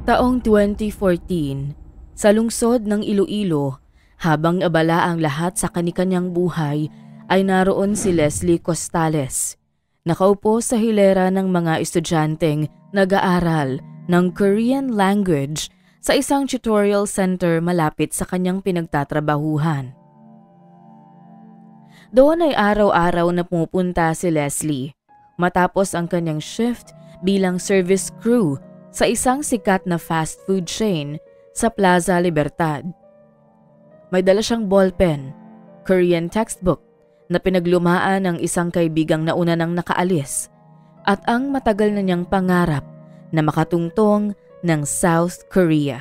Taong 2014, sa lungsod ng Iloilo, habang abala ang lahat sa kani-kanyang buhay, ay naroon si Leslie Costales. Nakaupo sa hilera ng mga estudyanteng nag-aaral ng Korean language sa isang tutorial center malapit sa kanyang pinagtatrabahuhan. Doon ay araw-araw na pumupunta si Leslie matapos ang kanyang shift bilang service crew sa isang sikat na fast food chain sa Plaza Libertad. May dala siyang ballpen, Korean textbook na pinaglumaan ng isang kaibigang nauna nang nakaalis at ang matagal na niyang pangarap na makatungtong ng South Korea.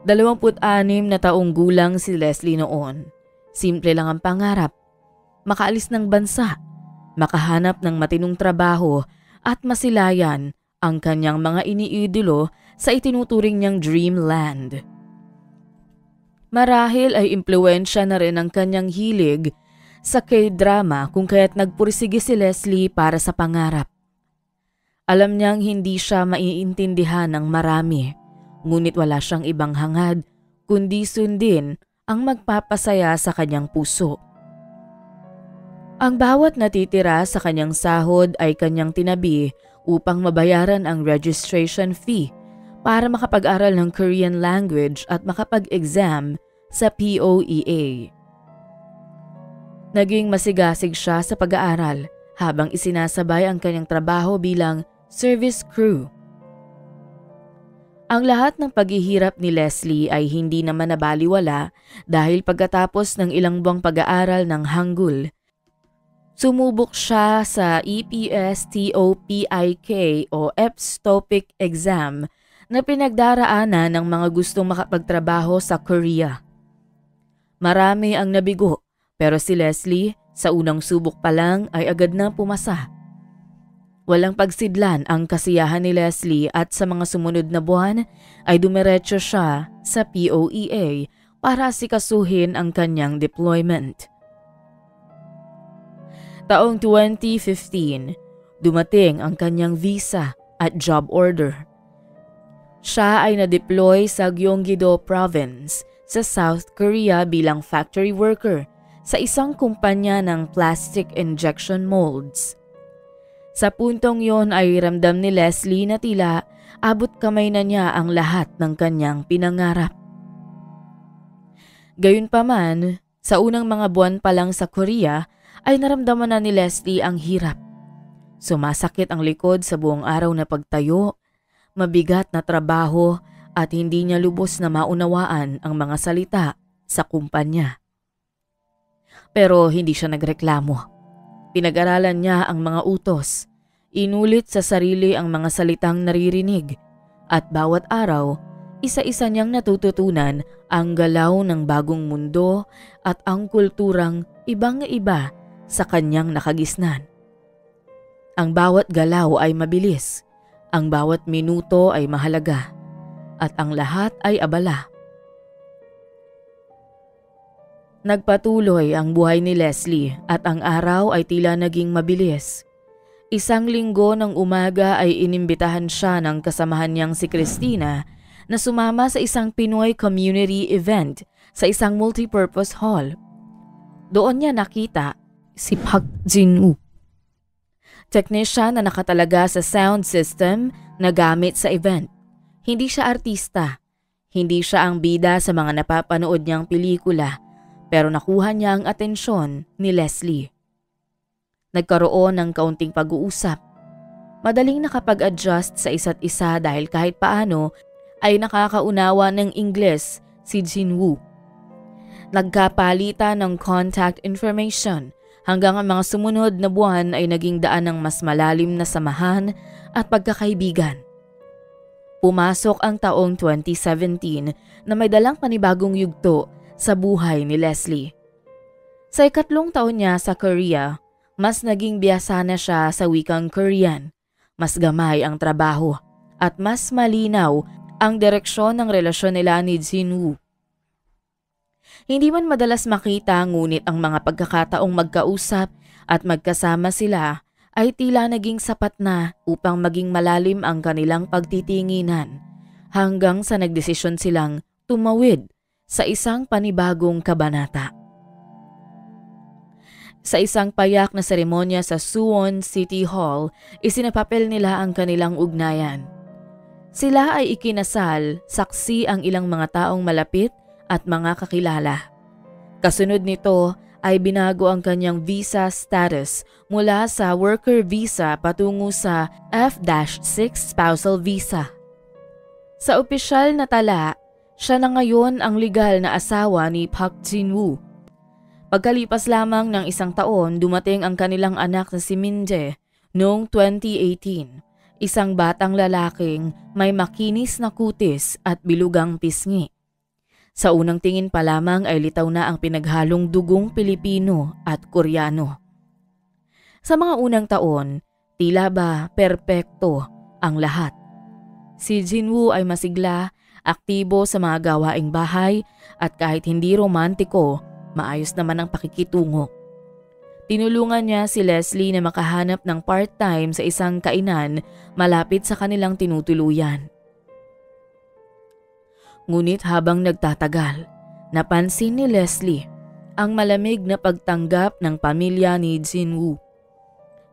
26 na taong gulang si Leslie noon. Simple lang ang pangarap, makaalis ng bansa, makahanap ng matinong trabaho at masilayan ang kanyang mga iniidolo sa itinuturing niyang dreamland. Marahil ay impluwensya na rin ang kanyang hilig sa K-drama kung kaya't nagpursige si Leslie para sa pangarap. Alam niyang hindi siya maiintindihan ng marami, ngunit wala siyang ibang hangad kundi sundin ang magpapasaya sa kanyang puso. Ang bawat natitira sa kanyang sahod ay kanyang tinabi upang mabayaran ang registration fee para makapag-aral ng Korean language at makapag-exam sa POEA. Naging masigasig siya sa pag-aaral habang isinasabay ang kanyang trabaho bilang service crew. Ang lahat ng paghihirap ni Leslie ay hindi naman nabaliwala dahil pagkatapos ng ilang buwang pag-aaral ng Hangul, sumubok siya sa EPS-TOPIK o EPS TOPIK exam na pinagdaraanan ng mga gustong makapagtrabaho sa Korea. Marami ang nabigo pero si Leslie sa unang subok pa lang ay agad na pumasa. Walang pagsidlan ang kasiyahan ni Leslie at sa mga sumunod na buwan ay dumiretso siya sa POEA para asikasuhin ang kanyang deployment. Taong 2015, dumating ang kanyang visa at job order. Siya ay na-deploy sa Gyeonggi-do Province sa South Korea bilang factory worker sa isang kumpanya ng plastic injection molds. Sa puntong yon ay ramdam ni Leslie na tila abot kamay na niya ang lahat ng kanyang pinangarap. Gayunpaman, sa unang mga buwan pa lang sa Korea ay naramdaman na ni Leslie ang hirap. Sumasakit ang likod sa buong araw na pagtayo, mabigat na trabaho at hindi niya lubos na maunawaan ang mga salita sa kumpanya. Pero hindi siya nagreklamo. Pinag-aralan niya ang mga utos, inulit sa sarili ang mga salitang naririnig at bawat araw, isa-isa niyang natututunan ang galaw ng bagong mundo at ang kulturang ibang-iba sa kanyang nakagisnan. Ang bawat galaw ay mabilis, ang bawat minuto ay mahalaga, at ang lahat ay abala. Nagpatuloy ang buhay ni Leslie at ang araw ay tila naging mabilis. Isang linggo ng umaga ay inimbitahan siya ng kasamahan niyang si Christina na sumama sa isang Pinoy community event sa isang multipurpose hall. Doon niya nakita si Park Jin-woo, technician na nakatalaga sa sound system na gamit sa event. Hindi siya artista, hindi siya ang bida sa mga napapanood niyang pelikula, pero nakuha niya ang atensyon ni Leslie. Nagkaroon ng kaunting pag-uusap. Madaling nakapag-adjust sa isa't isa dahil kahit paano ay nakakaunawa ng Ingles si Jin-woo. Nagkapalitan ng contact information hanggang ang mga sumunod na buwan ay naging daan ng mas malalim na samahan at pagkakaibigan. Pumasok ang taong 2017 na may dalang panibagong yugto sa buhay ni Leslie. Sa ikatlong taon niya sa Korea, mas naging biyasa na siya sa wikang Korean, mas gamay ang trabaho at mas malinaw ang direksyon ng relasyon nila ni Jin-woo. Hindi man madalas makita ngunit ang mga pagkakataong magkausap at magkasama sila ay tila naging sapat na upang maging malalim ang kanilang pagtitinginan hanggang sa nagdesisyon silang tumawid sa isang panibagong kabanata. Sa isang payak na seremonya sa Suwon City Hall, isinapapel nila ang kanilang ugnayan. Sila ay ikinasal, saksi ang ilang mga taong malapit at mga kakilala. Kasunod nito ay binago ang kanyang visa status mula sa worker visa patungo sa F-6 spousal visa. Sa opisyal na tala, siya na ngayon ang legal na asawa ni Park Jin-woo. Pagkalipas lamang ng isang taon, dumating ang kanilang anak na si Min-jae noong 2018, isang batang lalaking may makinis na kutis at bilugang pisngi. Sa unang tingin pa lamang ay litaw na ang pinaghalong dugong Pilipino at Koreano. Sa mga unang taon, tila ba perpekto ang lahat. Si Jin-woo ay masigla, aktibo sa mga gawaing bahay at kahit hindi romantiko, maayos naman ang pakikitungo. Tinulungan niya si Leslie na makahanap ng part-time sa isang kainan malapit sa kanilang tinutuluyan. Ngunit habang nagtatagal, napansin ni Leslie ang malamig na pagtanggap ng pamilya ni Jin-woo.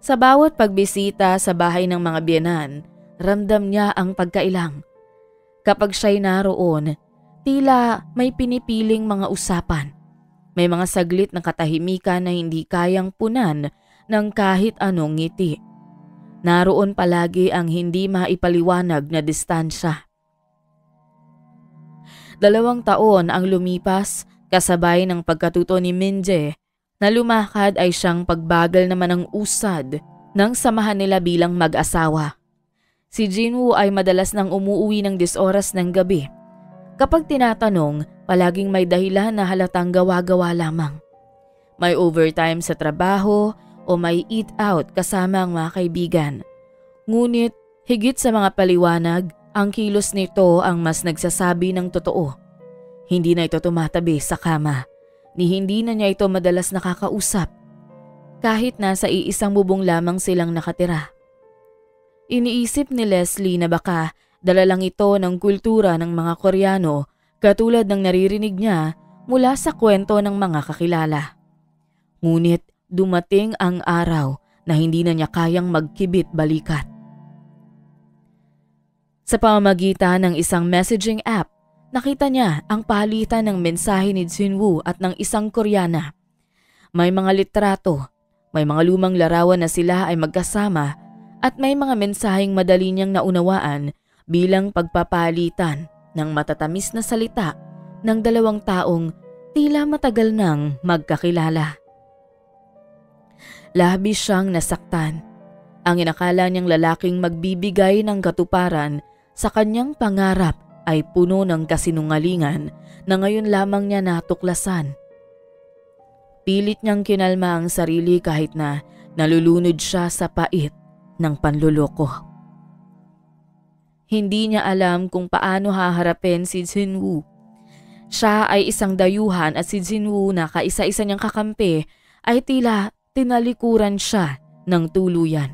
Sa bawat pagbisita sa bahay ng mga biyenan, ramdam niya ang pagkailang. Kapag siya'y naroon, tila may pinipiling mga usapan. May mga saglit na katahimikan na hindi kayang punan ng kahit anong ngiti. Naroon palagi ang hindi maipaliwanag na distansya. 2 taon ang lumipas kasabay ng pagkatuto ni Min-jae na lumakad ay siyang pagbagal naman ng usad ng samahan nila bilang mag-asawa. Si Jin-woo ay madalas nang umuuwi ng 10 oras ng gabi. Kapag tinatanong, palaging may dahilan na halatang gawa-gawa lamang. May overtime sa trabaho o may eat out kasama ang mga kaibigan. Ngunit higit sa mga paliwanag, ang kilos nito ang mas nagsasabi ng totoo. Hindi na ito tumatabi sa kama, ni hindi na niya ito madalas nakakausap. Kahit nasa iisang bubong lamang silang nakatira. Iniisip ni Leslie na baka dala lang ito ng kultura ng mga Koreano katulad ng naririnig niya mula sa kwento ng mga kakilala. Ngunit dumating ang araw na hindi na niya kayang magkibit balikat. Sa pamamagitan ng isang messaging app, nakita niya ang palitan ng mensahe ni Jin-woo at ng isang Koreana. May mga litrato, may mga lumang larawan na sila ay magkasama at may mga mensaheng madali niyang naunawaan bilang pagpapalitan ng matatamis na salita ng 2 taong tila matagal nang magkakilala. Labis siyang nasaktan. Ang inakala niyang lalaking magbibigay ng katuparan sa kanyang pangarap ay puno ng kasinungalingan na ngayon lamang niya natuklasan. Pilit niyang kinalma ang sarili kahit na nalulunod siya sa pait ng panluloko. Hindi niya alam kung paano haharapin si Jin-woo. Siya ay isang dayuhan at si Jin-woo na kaisa-isa niyang kakampi ay tila tinalikuran siya ng tuluyan.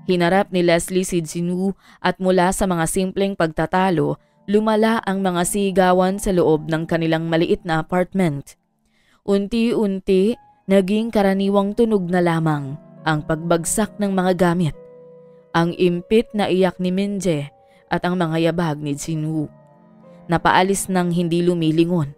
Hinarap ni Leslie si Jin-woo at mula sa mga simpleng pagtatalo, lumala ang mga sigawan sa loob ng kanilang maliit na apartment. Unti-unti, naging karaniwang tunog na lamang ang pagbagsak ng mga gamit, ang impit na iyak ni Min-jae at ang mga yabag ni Jin-woo. Napaalis ng hindi lumilingon.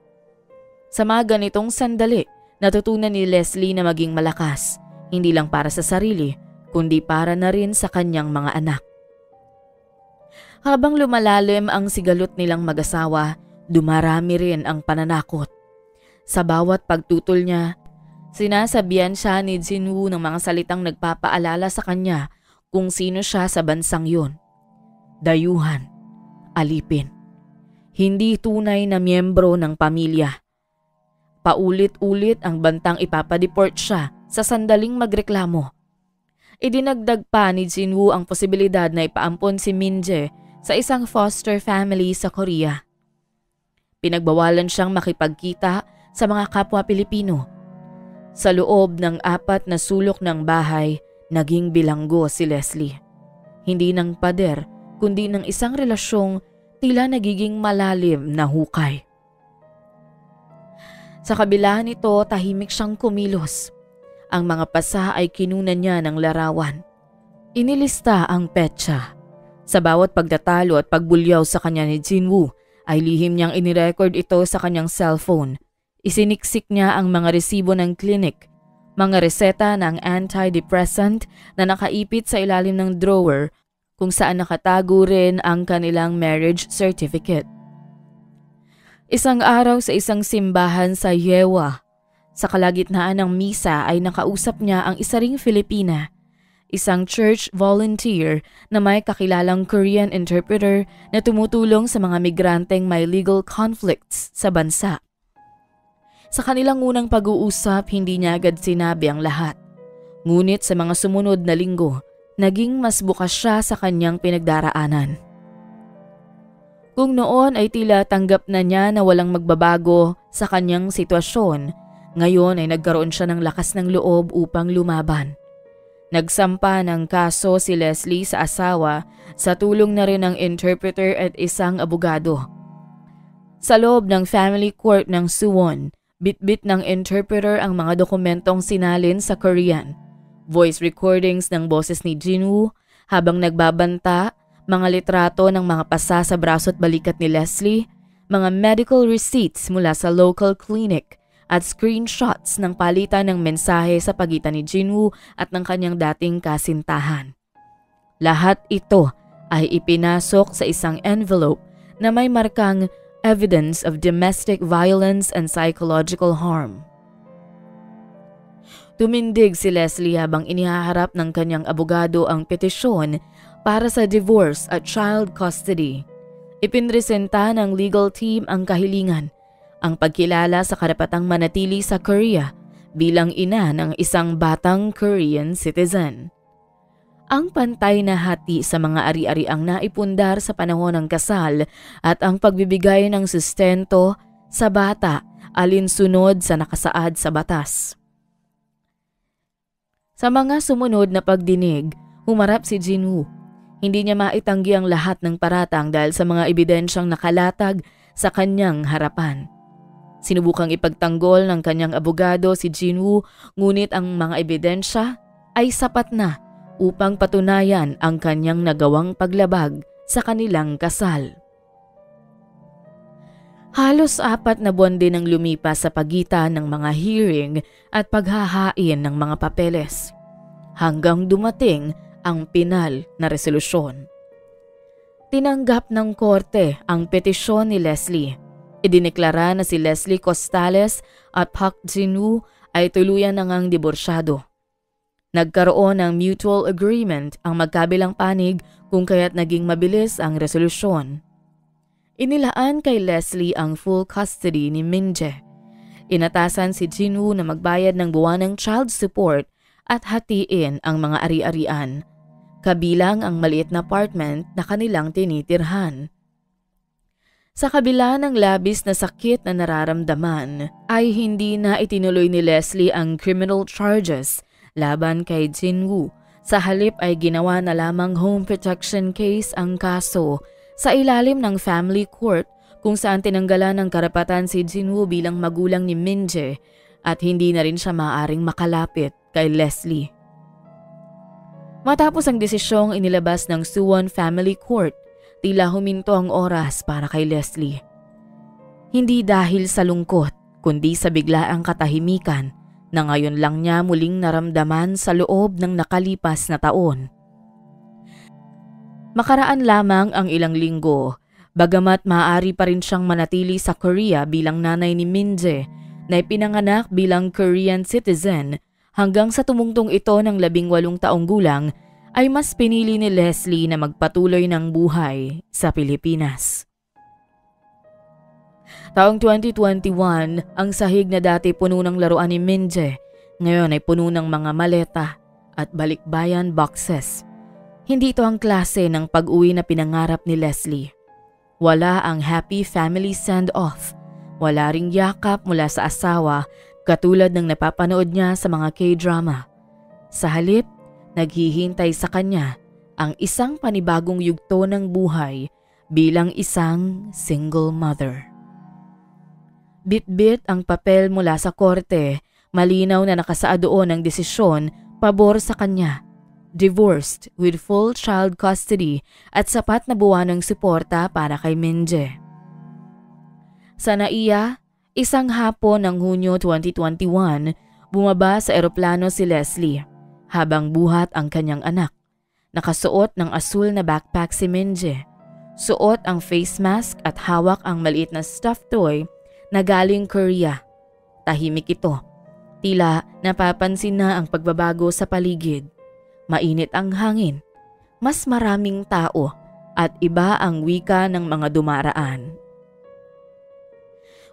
Sa mga ganitong sandali, natutunan ni Leslie na maging malakas, hindi lang para sa sarili, kundi para na rin sa kanyang mga anak. Habang lumalalim ang sigalot nilang mag-asawa, dumarami rin ang pananakot. Sa bawat pagtutol niya, sinasabihan siya ni Jin-woo ng mga salitang nagpapaalala sa kanya kung sino siya sa bansang yun. Dayuhan, alipin, hindi tunay na miyembro ng pamilya. Paulit-ulit ang bantang ipapadeport siya sa sandaling magreklamo. Idinagdag pa ni Jin-woo ang posibilidad na ipaampon si Min-jae sa isang foster family sa Korea. Pinagbawalan siyang makipagkita sa mga kapwa Pilipino. Sa loob ng 4 na sulok ng bahay, naging bilanggo si Leslie. Hindi ng pader, kundi ng isang relasyong tila nagiging malalim na hukay. Sa kabila nito, tahimik siyang kumilos. Ang mga pasa ay kinunan niya ng larawan. Inilista ang petsa. Sa bawat pagdatalo at pagbulyaw sa kanya ni Jinwoo, ay lihim niyang inirecord ito sa kanyang cellphone. Isiniksik niya ang mga resibo ng clinic, mga reseta ng antidepressant na nakaipit sa ilalim ng drawer kung saan nakatago rin ang kanilang marriage certificate. Isang araw sa isang simbahan sa Yewa, sa kalagitnaan ng misa ay nakausap niya ang isa ring Filipina, isang church volunteer na may kakilalang Korean interpreter na tumutulong sa mga migranteng may legal conflicts sa bansa. Sa kanilang unang pag-uusap, hindi niya agad sinabi ang lahat. Ngunit sa mga sumunod na linggo, naging mas bukas siya sa kanyang pinagdaraanan. Kung noon ay tila tanggap na niya na walang magbabago sa kanyang sitwasyon, ngayon ay nagkaroon siya ng lakas ng loob upang lumaban. Nagsampa ng kaso si Leslie sa asawa sa tulong na rin ng interpreter at isang abogado. Sa loob ng family court ng Suwon, bitbit ng interpreter ang mga dokumentong sinalin sa Korean, voice recordings ng boses ni Jinwoo habang nagbabanta, mga litrato ng mga pasa sa braso at balikat ni Leslie, mga medical receipts mula sa local clinic, at screenshots ng palitan ng mensahe sa pagitan ni Jinwoo at ng kanyang dating kasintahan. Lahat ito ay ipinasok sa isang envelope na may markang evidence of domestic violence and psychological harm. Tumindig si Leslie habang inihaharap ng kanyang abogado ang petisyon para sa divorce at child custody. Ipinresenta ng legal team ang kahilingan, ang pagkilala sa karapatang manatili sa Korea bilang ina ng isang batang Korean citizen. Ang pantay na hati sa mga ari-ariang naipundar sa panahon ng kasal at ang pagbibigay ng sustento sa bata alinsunod sa nakasaad sa batas. Sa mga sumunod na pagdinig, humarap si Jinwoo. Hindi niya maitanggi ang lahat ng paratang dahil sa mga ebidensyang nakalatag sa kanyang harapan. Sinubukang ipagtanggol ng kanyang abogado si Jinwoo, ngunit ang mga ebidensya ay sapat na upang patunayan ang kanyang nagawang paglabag sa kanilang kasal. Halos 4 na buwan din ang lumipas sa pagitan ng mga hearing at paghahain ng mga papeles, hanggang dumating ang pinal na resolusyon. Tinanggap ng korte ang petisyon ni Leslie. Idineklara na si Leslie Costales at Park Jinwoo ay tuluyan na ngang diborsyado. Nagkaroon ng mutual agreement ang magkabilang panig kung kaya't naging mabilis ang resolusyon. Inilaan kay Leslie ang full custody ni Min-jae. Inatasan si Jinwoo na magbayad ng buwanang child support at hatiin ang mga ari-arian, kabilang ang maliit na apartment na kanilang tinitirhan. Sa kabila ng labis na sakit na nararamdaman, ay hindi na itinuloy ni Leslie ang criminal charges laban kay Jinwoo. Sa halip ay ginawa na lamang home protection case ang kaso sa ilalim ng family court kung saan tinanggalan ng karapatan si Jinwoo bilang magulang ni Min-jae at hindi na rin siya maaaring makalapit kay Leslie. Matapos ang desisyong inilabas ng Suwon Family Court, tila huminto ang oras para kay Leslie. Hindi dahil sa lungkot, kundi sa biglaang katahimikan na ngayon lang niya muling naramdaman sa loob ng nakalipas na taon. Makaraan lamang ang ilang linggo, bagamat maaari pa rin siyang manatili sa Korea bilang nanay ni Min-jae na ipinanganak bilang Korean citizen hanggang sa tumungtong ito ng 18 taong gulang, ay mas pinili ni Leslie na magpatuloy ng buhay sa Pilipinas. Taong 2021, ang sahig na dati puno ng laruan ni Min-jae, ngayon ay puno ng mga maleta at balikbayan boxes. Hindi ito ang klase ng pag-uwi na pinangarap ni Leslie. Wala ang happy family send-off, wala ring yakap mula sa asawa katulad ng napapanood niya sa mga K-drama. Sa halip, naghihintay sa kanya ang isang panibagong yugto ng buhay bilang isang single mother. Bit-bit ang papel mula sa korte, malinaw na nakasaad doon ang desisyon pabor sa kanya. Divorced with full child custody at sapat na buwan ng suporta para kay Minje. Sa NAIA, isang hapon ng Hunyo 2021, bumaba sa eroplano si Leslie habang buhat ang kanyang anak. Nakasuot ng asul na backpack si Minje. Suot ang face mask at hawak ang maliit na stuffed toy na galing Korea. Tahimik ito. Tila napapansin na ang pagbabago sa paligid. Mainit ang hangin. Mas maraming tao at iba ang wika ng mga dumaraan.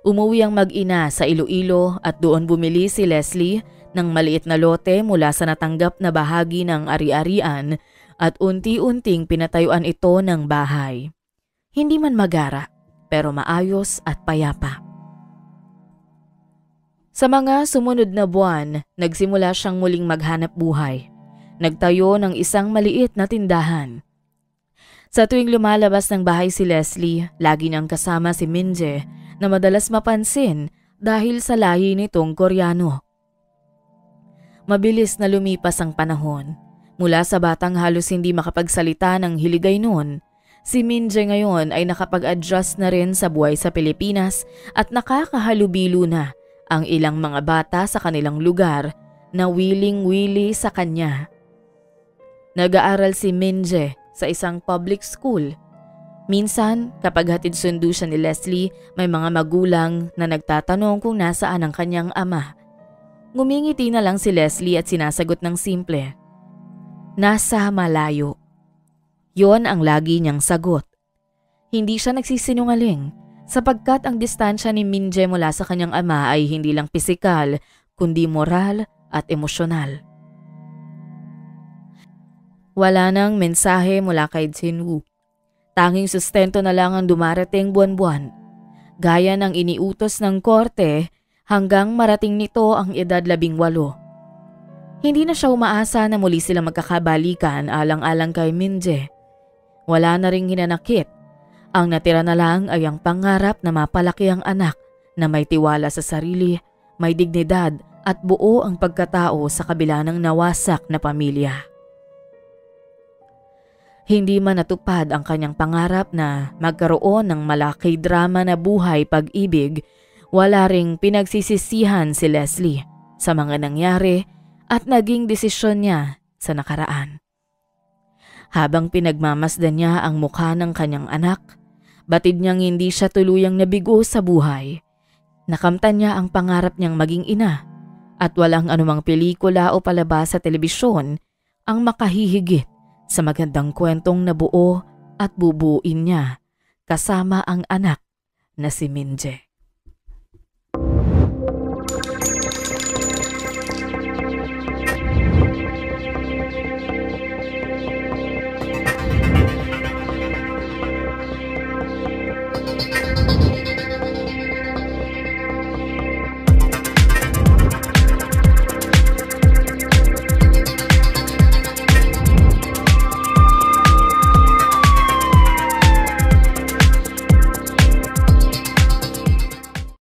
Umuwi ang mag-ina sa Iloilo at doon bumili si Leslie ng maliit na lote mula sa natanggap na bahagi ng ari-arian at unti-unting pinatayuan ito ng bahay. Hindi man magara, pero maayos at payapa. Sa mga sumunod na buwan, nagsimula siyang muling maghanap buhay. Nagtayo ng isang maliit na tindahan. Sa tuwing lumalabas ng bahay si Leslie, lagi niyang kasama si Minje na madalas mapansin dahil sa lahi nitong Koreano. Mabilis na lumipas ang panahon. Mula sa batang halos hindi makapagsalita ng hiligay noon, si Minje ngayon ay nakapag-adjust na rin sa buhay sa Pilipinas at nakakahalubilo na ang ilang mga bata sa kanilang lugar na wiling-wili sa kanya. Nag-aaral si Minje sa isang public school. Minsan, kapag hatid sundo siya ni Leslie, may mga magulang na nagtatanong kung nasaan ang kanyang ama. Ngumingiti na lang si Leslie at sinasagot ng simple, "Nasa malayo." Yon ang lagi niyang sagot. Hindi siya nagsisinungaling sapagkat ang distansya ni Minje mula sa kanyang ama ay hindi lang pisikal kundi moral at emosyonal. Wala nang mensahe mula kay Jinwoo. Tanging sustento na lang ang dumarating buwan-buwan. Gaya ng iniutos ng korte hanggang marating nito ang edad 18. Hindi na siya umaasa na muli sila magkakabalikan alang-alang kay Minje. Wala na ring hinanakit. Ang natira na lang ay ang pangarap na mapalaki ang anak na may tiwala sa sarili, may dignidad at buo ang pagkatao sa kabila ng nawasak na pamilya. Hindi man natupad ang kanyang pangarap na magkaroon ng malaki drama na buhay pag-ibig, wala ring pinagsisisihan si Leslie sa mga nangyari at naging desisyon niya sa nakaraan. Habang pinagmamasdan niya ang mukha ng kanyang anak, batid niyang hindi siya tuluyang nabigo sa buhay. Nakamtan niya ang pangarap niyang maging ina at walang anumang pelikula o palabas sa telebisyon ang makahihigit sa magandang kwentong nabuo at bubuin niya kasama ang anak na si Minje.